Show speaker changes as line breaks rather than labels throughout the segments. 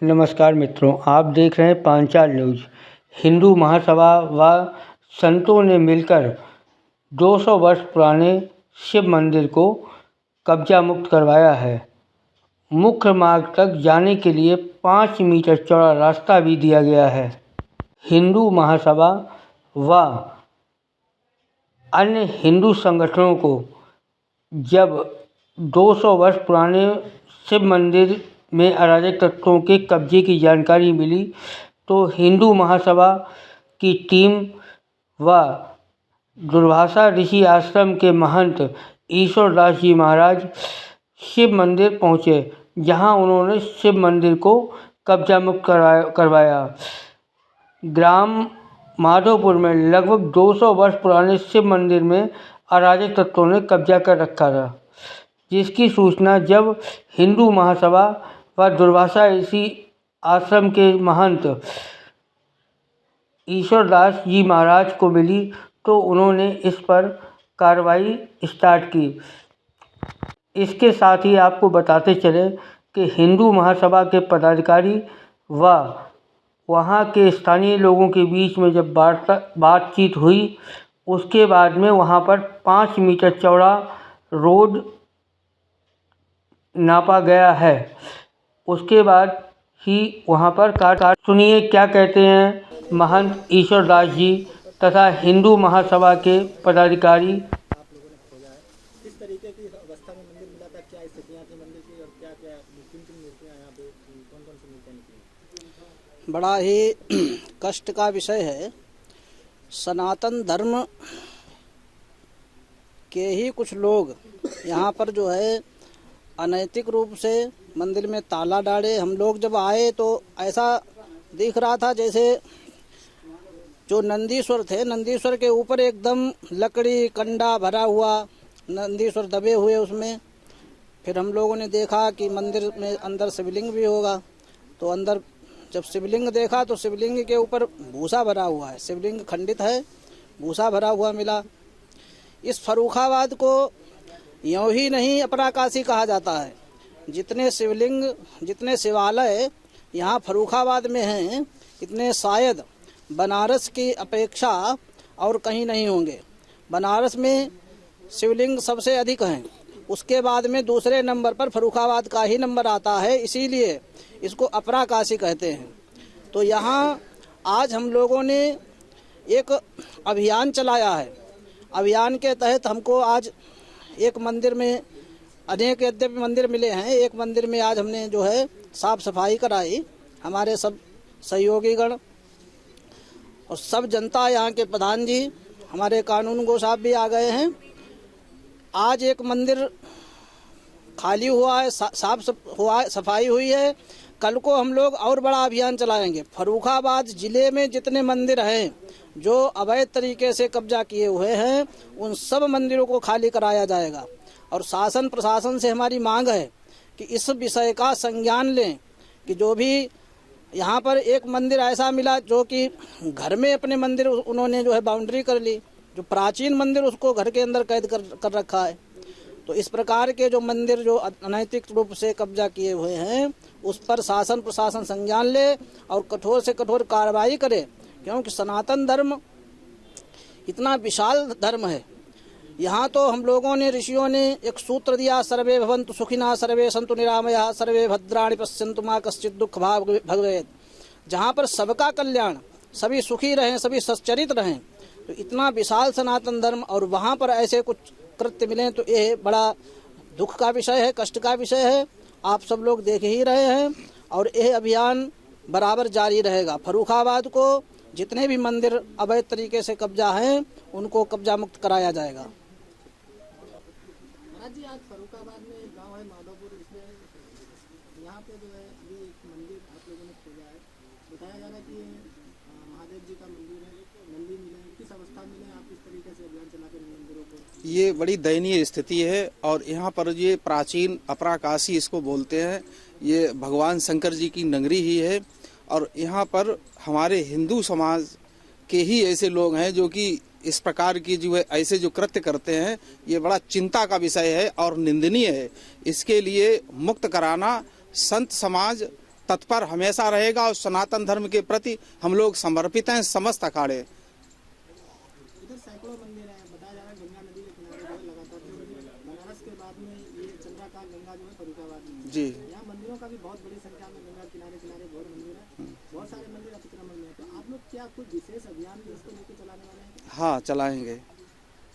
नमस्कार मित्रों, आप देख रहे हैं पांचाल न्यूज। हिंदू महासभा व संतों ने मिलकर 200 वर्ष पुराने शिव मंदिर को कब्जा मुक्त करवाया है। मुख्य मार्ग तक जाने के लिए 5 मीटर चौड़ा रास्ता भी दिया गया है। हिंदू महासभा व अन्य हिंदू संगठनों को जब 200 वर्ष पुराने शिव मंदिर में अराजक तत्वों के कब्जे की जानकारी मिली तो हिंदू महासभा की टीम व दुर्वासा ऋषि आश्रम के महंत ईश्वरदास जी महाराज शिव मंदिर पहुँचे, जहां उन्होंने शिव मंदिर को कब्जा मुक्त करवाया। ग्राम माधोपुर में लगभग 200 वर्ष पुराने शिव मंदिर में अराजक तत्वों ने कब्जा कर रखा था, जिसकी सूचना जब हिंदू महासभा व दुर्वासा ऋषि आश्रम के महंत ईश्वरदास जी महाराज को मिली तो उन्होंने इस पर कार्रवाई स्टार्ट की। इसके साथ ही आपको बताते चले कि हिंदू महासभा के पदाधिकारी व वहाँ के स्थानीय लोगों के बीच में जब बातचीत हुई, उसके बाद में वहाँ पर 5 मीटर चौड़ा रोड नापा गया है। उसके बाद ही वहाँ पर सुनिए क्या कहते हैं महंत ईश्वरदास जी तथा हिंदू महासभा के पदाधिकारी।
किस तरीके की अवस्था में मंदिर मिला था, क्या स्थितियाँ थी मंदिर की और क्या क्या किन मूर्तियाँ यहाँ पे कौन सी मूर्तियाँ निकली?
बड़ा ही कष्ट का विषय है। सनातन धर्म के ही कुछ लोग यहाँ पर जो है अनैतिक रूप से मंदिर में ताला डाले। हम लोग जब आए तो ऐसा दिख रहा था जैसे जो नंदीश्वर थे, नंदीश्वर के ऊपर एकदम लकड़ी कंडा भरा हुआ नंदीश्वर दबे हुए उसमें। फिर हम लोगों ने देखा कि मंदिर में अंदर शिवलिंग भी होगा, तो अंदर जब शिवलिंग देखा तो शिवलिंग के ऊपर भूसा भरा हुआ है। शिवलिंग खंडित है, भूसा भरा हुआ मिला। इस फर्रुखाबाद को यूँ ही नहीं अपराकाशी कहा जाता है। जितने शिवलिंग, जितने शिवालय यहाँ फर्रुखाबाद में हैं, इतने शायद बनारस की अपेक्षा और कहीं नहीं होंगे। बनारस में शिवलिंग सबसे अधिक हैं, उसके बाद में दूसरे नंबर पर फर्रुखाबाद का ही नंबर आता है, इसीलिए इसको अपराकाशी कहते हैं। तो यहाँ आज हम लोगों ने एक अभियान चलाया है। अभियान के तहत हमको आज एक मंदिर में, अनेक यद्यपि मंदिर मिले हैं, एक मंदिर में आज हमने जो है साफ सफाई कराई। हमारे सब सहयोगीगण और सब जनता, यहाँ के प्रधान जी, हमारे कानून गो साहब भी आ गए हैं। आज एक मंदिर खाली हुआ है, सफाई हुई है। कल को हम लोग और बड़ा अभियान चलाएंगे। फर्रुखाबाद जिले में जितने मंदिर हैं जो अवैध तरीके से कब्जा किए हुए हैं, उन सब मंदिरों को खाली कराया जाएगा। और शासन प्रशासन से हमारी मांग है कि इस विषय का संज्ञान लें कि जो भी यहाँ पर एक मंदिर ऐसा मिला जो कि घर में अपने मंदिर उन्होंने जो है बाउंड्री कर ली, जो प्राचीन मंदिर उसको घर के अंदर कैद कर रखा है। तो इस प्रकार के जो मंदिर जो अनैतिक रूप से कब्जा किए हुए हैं, उस पर शासन प्रशासन संज्ञान ले और कठोर से कठोर कार्रवाई करे, क्योंकि सनातन धर्म इतना विशाल धर्म है। यहाँ तो हम लोगों ने, ऋषियों ने एक सूत्र दिया, सर्वे भवन्तु सुखिनः सर्वे सन्तु निरामयाः सर्वे भद्राणि पश्यन्तु मा कश्चित् दुःख भाग् भवेत्। जहाँ पर सबका कल्याण, सभी सुखी रहें, सभी सच्चरित रहें। तो इतना विशाल सनातन धर्म और वहाँ पर ऐसे कुछ कृत्य मिले तो ये बड़ा दुख का विषय है, कष्ट का विषय है। आप सब लोग देख ही रहे हैं और यह अभियान बराबर जारी रहेगा। फर्रुखाबाद को जितने भी मंदिर अवैध तरीके से कब्जा हैं, उनको कब्जा मुक्त कराया जाएगा।
जी, आज फर्रुखाबाद में एक गाँव है माधोपुर, इसमें यहाँ पे जो है अभी एक मंदिर आप लोगों ने खोजा है। बताया जा रहा है कि महादेव जी का मंदिर है, नंदी मिले, किस अवस्था में मिले, आप किस तरीके से अभियान चला के मंदिरों को?
ये बड़ी दयनीय स्थिति है और यहाँ पर ये प्राचीन अपराकाशी इसको बोलते हैं, ये भगवान शंकर जी की नगरी ही है। और यहाँ पर हमारे हिंदू समाज के ही ऐसे लोग हैं जो कि इस प्रकार की जो है ऐसे जो कृत्य करते हैं, ये बड़ा चिंता का विषय है और निंदनीय है। इसके लिए मुक्त कराना संत समाज तत्पर हमेशा रहेगा और सनातन धर्म के प्रति हम लोग समर्पित हैं, समस्त अखाड़े।
इधर सैकड़ों मंदिर हैं, बताया जा रहा है गंगा नदी के किनारे जो है लगातार बनारस के बाद में ये चंद्रकांत गंगा जो है फर्रुखाबाद में है।
जी,
यहाँ मंदिरों का भी बहुत बड़ी संख्या में गंगा किनारे किनारे बहुत मंदिर है, बहुत सारे मंदिर अतिक्रमण में है। तो आप लोग क्या कोई विशेष अभियान भी इसको लेकर चलाने वाले हैं?
हाँ, चलाएंगे।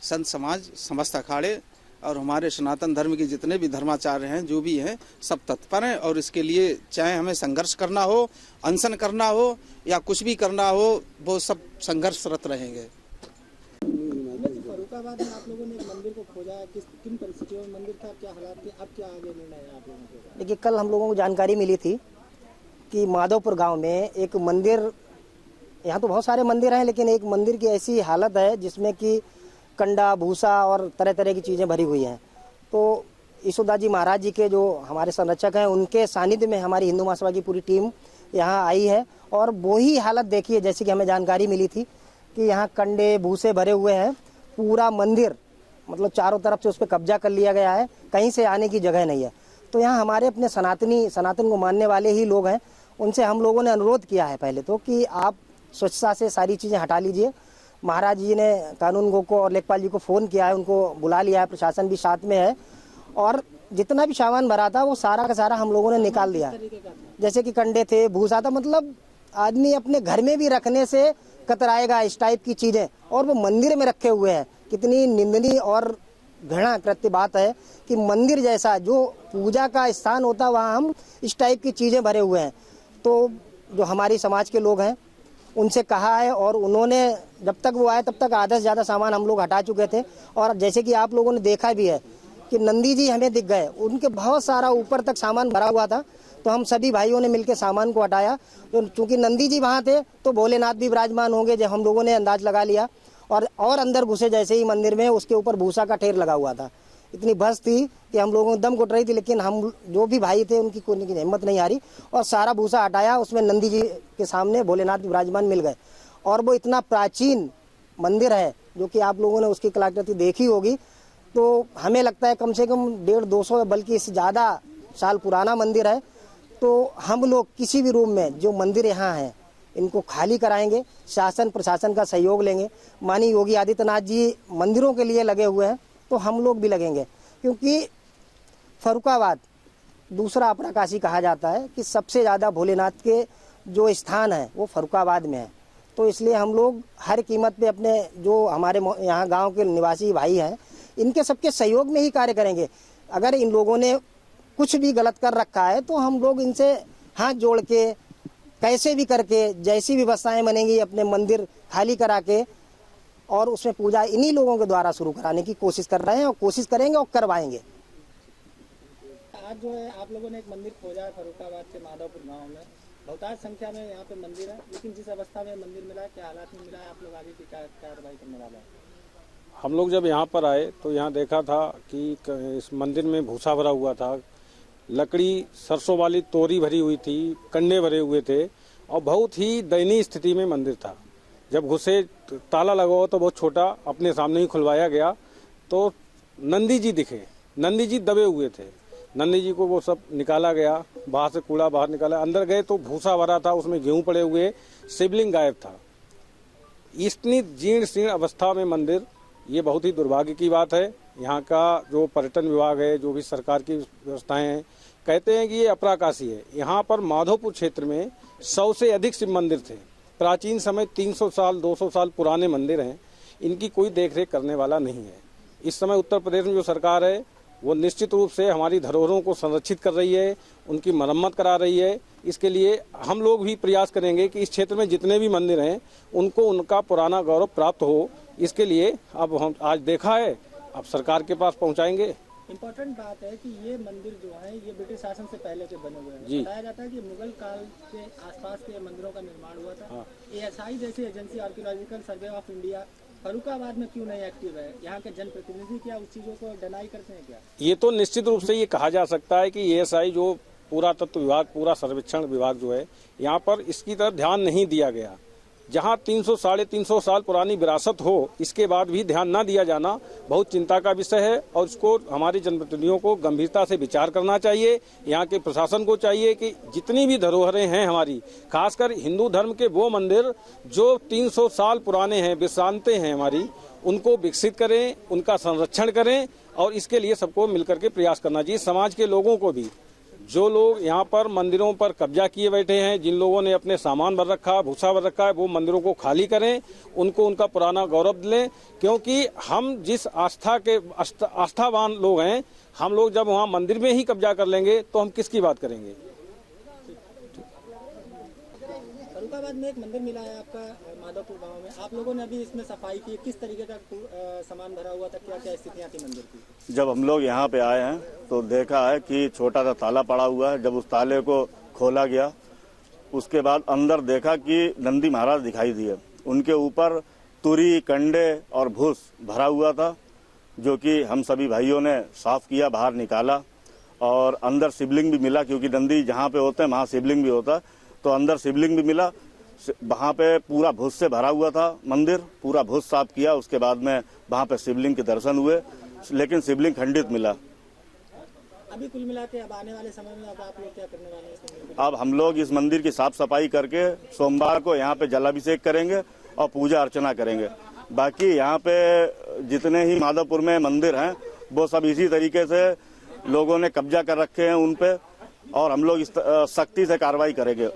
संत समाज, समस्त अखाड़े और हमारे सनातन धर्म के जितने भी धर्माचार्य हैं, जो भी हैं, सब तत्पर हैं और इसके लिए चाहे हमें संघर्ष करना हो, अनशन करना हो या कुछ भी करना हो, वो सब संघर्षरत रहेंगे।
फर्रुखाबाद में आप लोगों ने एक मंदिर को खोजा है, किन परिस्थितियों में मंदिर था, क्या हालात थे, अब क्या आगे निर्णय है आप लोगों को?
देखिए, कल हम लोगों को जानकारी मिली थी कि माधोपुर गांव में एक मंदिर, यहाँ तो बहुत सारे मंदिर हैं, लेकिन एक मंदिर की ऐसी हालत है जिसमें कि कंडा, भूसा और तरह तरह की चीज़ें भरी हुई हैं। तो यशोदा जी महाराज जी के जो हमारे संरक्षक हैं, उनके सानिध्य में हमारी हिंदू महासभा की पूरी टीम यहाँ आई है और वही हालत देखी है जैसे कि हमें जानकारी मिली थी कि यहाँ कंडे, भूसे भरे हुए हैं। पूरा मंदिर मतलब चारों तरफ से उस पर कब्जा कर लिया गया है, कहीं से आने की जगह नहीं है। तो यहाँ हमारे अपने सनातन को मानने वाले ही लोग हैं, उनसे हम लोगों ने अनुरोध किया है पहले तो कि आप स्वच्छता से सारी चीज़ें हटा लीजिए। महाराज जी ने कानून गो को और लेखपाल जी को फ़ोन किया है, उनको बुला लिया है, प्रशासन भी साथ में है और जितना भी सामान भरा था वो सारा का सारा हम लोगों ने निकाल दिया। जैसे कि कंडे थे, भूसा था, मतलब आदमी अपने घर में भी रखने से कतराएगा इस टाइप की चीज़ें, और वो मंदिर में रखे हुए हैं। कितनी निंदनीय और घृणा कृत्य बात है कि मंदिर जैसा जो पूजा का स्थान होता है वहाँ हम इस टाइप की चीज़ें भरे हुए हैं। तो जो हमारी समाज के लोग हैं उनसे कहा है और उन्होंने जब तक वो आए तब तक आधा से ज़्यादा सामान हम लोग हटा चुके थे। और जैसे कि आप लोगों ने देखा भी है कि नंदी जी हमें दिख गए, उनके बहुत सारा ऊपर तक सामान भरा हुआ था, तो हम सभी भाइयों ने मिलकर सामान को हटाया। तो चूँकि नंदी जी वहाँ थे तो भोलेनाथ भी विराजमान होंगे, जब हम लोगों ने अंदाज लगा लिया। और अंदर घुसे जैसे ही मंदिर में, उसके ऊपर भूसा का ढेर लगा हुआ था। इतनी बस थी कि हम लोगों को दम घुट रही थी, लेकिन हम जो भी भाई थे उनकी कोई की हिम्मत नहीं आ रही और सारा भूसा हटाया। उसमें नंदी जी के सामने भोलेनाथ विराजमान मिल गए और वो इतना प्राचीन मंदिर है जो कि आप लोगों ने उसकी कलाकृति देखी होगी। तो हमें लगता है कम से कम 150-200 बल्कि इससे ज़्यादा साल पुराना मंदिर है। तो हम लोग किसी भी रूप में जो मंदिर यहाँ हैं इनको खाली कराएंगे, शासन प्रशासन का सहयोग लेंगे। माननीय योगी आदित्यनाथ जी मंदिरों के लिए लगे हुए हैं तो हम लोग भी लगेंगे, क्योंकि फर्रुखाबाद दूसरा अपरा काशी कहा जाता है कि सबसे ज़्यादा भोलेनाथ के जो स्थान है वो फर्रुखाबाद में है। तो इसलिए हम लोग हर कीमत पे अपने जो हमारे यहाँ गांव के निवासी भाई हैं इनके सबके सहयोग में ही कार्य करेंगे। अगर इन लोगों ने कुछ भी गलत कर रखा है तो हम लोग इनसे हाथ जोड़ के कैसे भी करके जैसी व्यवस्थाएं बनेंगी अपने मंदिर खाली करा के और उसमें पूजा इन्हीं लोगों के द्वारा शुरू कराने की कोशिश कर रहे हैं और कोशिश करेंगे और करवाएंगे।
आज जो है आप लोगों ने एक मंदिर खोजा है फर्रुखाबाद के माधोपुर गांव में, बहुतायत संख्या में यहाँ पे मंदिर है, लेकिन जिस अवस्था में मंदिर मिला है, क्या हालात में मिला है, आप लोग आगे की क्या कार्रवाई करने वाले हैं?
हम लोग जब यहाँ पर आए तो यहाँ देखा था कि इस मंदिर में भूसा भरा हुआ था, लकड़ी सरसों वाली तोरी भरी हुई थी, कंडे भरे हुए थे और बहुत ही दयनीय स्थिति में मंदिर था। जब घुसे ताला लगा हुआ तो बहुत छोटा, अपने सामने ही खुलवाया गया तो नंदी जी दिखे। नंदी जी दबे हुए थे, नंदी जी को वो सब निकाला गया, बाहर से कूड़ा बाहर निकाला। अंदर गए तो भूसा भरा था, उसमें गेहूं पड़े हुए, शिवलिंग गायब था। इतनी जीर्ण शीर्ण अवस्था में मंदिर, ये बहुत ही दुर्भाग्य की बात है। यहाँ का जो पर्यटन विभाग है, जो भी सरकार की व्यवस्थाएं हैं, कहते हैं कि ये अपरा काशी है। यहाँ पर माधोपुर क्षेत्र में 100 से अधिक शिव मंदिर थे। प्राचीन समय 300 साल 200 साल पुराने मंदिर हैं, इनकी कोई देखरेख करने वाला नहीं है। इस समय उत्तर प्रदेश में जो सरकार है वो निश्चित रूप से हमारी धरोहरों को संरक्षित कर रही है, उनकी मरम्मत करा रही है। इसके लिए हम लोग भी प्रयास करेंगे कि इस क्षेत्र में जितने भी मंदिर हैं उनको उनका पुराना गौरव प्राप्त हो। इसके लिए अब हम आज देखा है, अब सरकार के पास पहुंचाएंगे।
इम्पोर्टेंट बात है कि ये मंदिर जो है ये ब्रिटिश शासन से पहले के बने हुए हैं।
जी।
बताया जाता है कि मुगल काल के आसपास के मंदिरों का निर्माण हुआ था।
हाँ।
ASI जैसी agency, archaeological survey of India, Farrukhabad में क्यों नहीं एक्टिव है? यहाँ के जनप्रतिनिधि क्या उस चीज़ों को डिनाई करते हैं क्या?
ये तो निश्चित रूप से ये कहा जा सकता है कि ASI जो पुरातत्व विभाग, पूरा सर्वेक्षण विभाग जो है, यहाँ पर इसकी तरफ ध्यान नहीं दिया गया। जहां 300 साढ़े 300 साल पुरानी विरासत हो, इसके बाद भी ध्यान न दिया जाना बहुत चिंता का विषय है और इसको हमारे जनप्रतिनिधियों को गंभीरता से विचार करना चाहिए। यहाँ के प्रशासन को चाहिए कि जितनी भी धरोहरें हैं हमारी, खासकर हिंदू धर्म के वो मंदिर जो 300 साल पुराने हैं, विश्रांतें हैं हमारी, उनको विकसित करें, उनका संरक्षण करें और इसके लिए सबको मिलकर के प्रयास करना चाहिए। समाज के लोगों को भी, जो लोग यहाँ पर मंदिरों पर कब्जा किए बैठे हैं, जिन लोगों ने अपने सामान भर रखा, भूसा भर रखा है, वो मंदिरों को खाली करें, उनको उनका पुराना गौरव दिलें। क्योंकि हम जिस आस्थावान लोग हैं, हम लोग जब वहाँ मंदिर में ही कब्जा कर लेंगे तो हम किसकी बात करेंगे।
फर्रुखाबाद में एक मंदिर मिला है आपका माधोपुर गांव में, आप लोगों ने अभी इसमें सफाई की, किस तरीके का सामान भरा हुआ था, क्या क्या स्थितियाँ थी मंदिर की?
जब हम लोग यहाँ पे आए हैं तो देखा है कि छोटा सा ताला पड़ा हुआ है। जब उस ताले को खोला गया, उसके बाद अंदर देखा कि नंदी महाराज दिखाई दिए। उनके ऊपर तुरी, कंडे और भूस भरा हुआ था, जो कि हम सभी भाइयों ने साफ किया, बाहर निकाला। और अंदर शिवलिंग भी मिला, क्योंकि नंदी जहाँ पे होते हैं वहाँ शिवलिंग भी होता है, तो अंदर शिवलिंग भी मिला। वहाँ पे पूरा भूस से भरा हुआ था मंदिर, पूरा भूस साफ किया। उसके बाद में वहाँ पे शिवलिंग के दर्शन हुए, लेकिन शिवलिंग खंडित मिला।
अभी कुल मिला के अब आने वाले समय में अब आप लोग क्या करने वाले हैं इस मंदिर में?
अब हम लोग इस मंदिर की साफ सफाई करके सोमवार को यहाँ पे जलाभिषेक करेंगे और पूजा अर्चना करेंगे। बाकी यहाँ पे जितने ही माधोपुर में मंदिर हैं वो सब इसी तरीके से लोगों ने कब्जा कर रखे हैं उन पे, और हम लोग इस सख्ती से कार्रवाई करेंगे।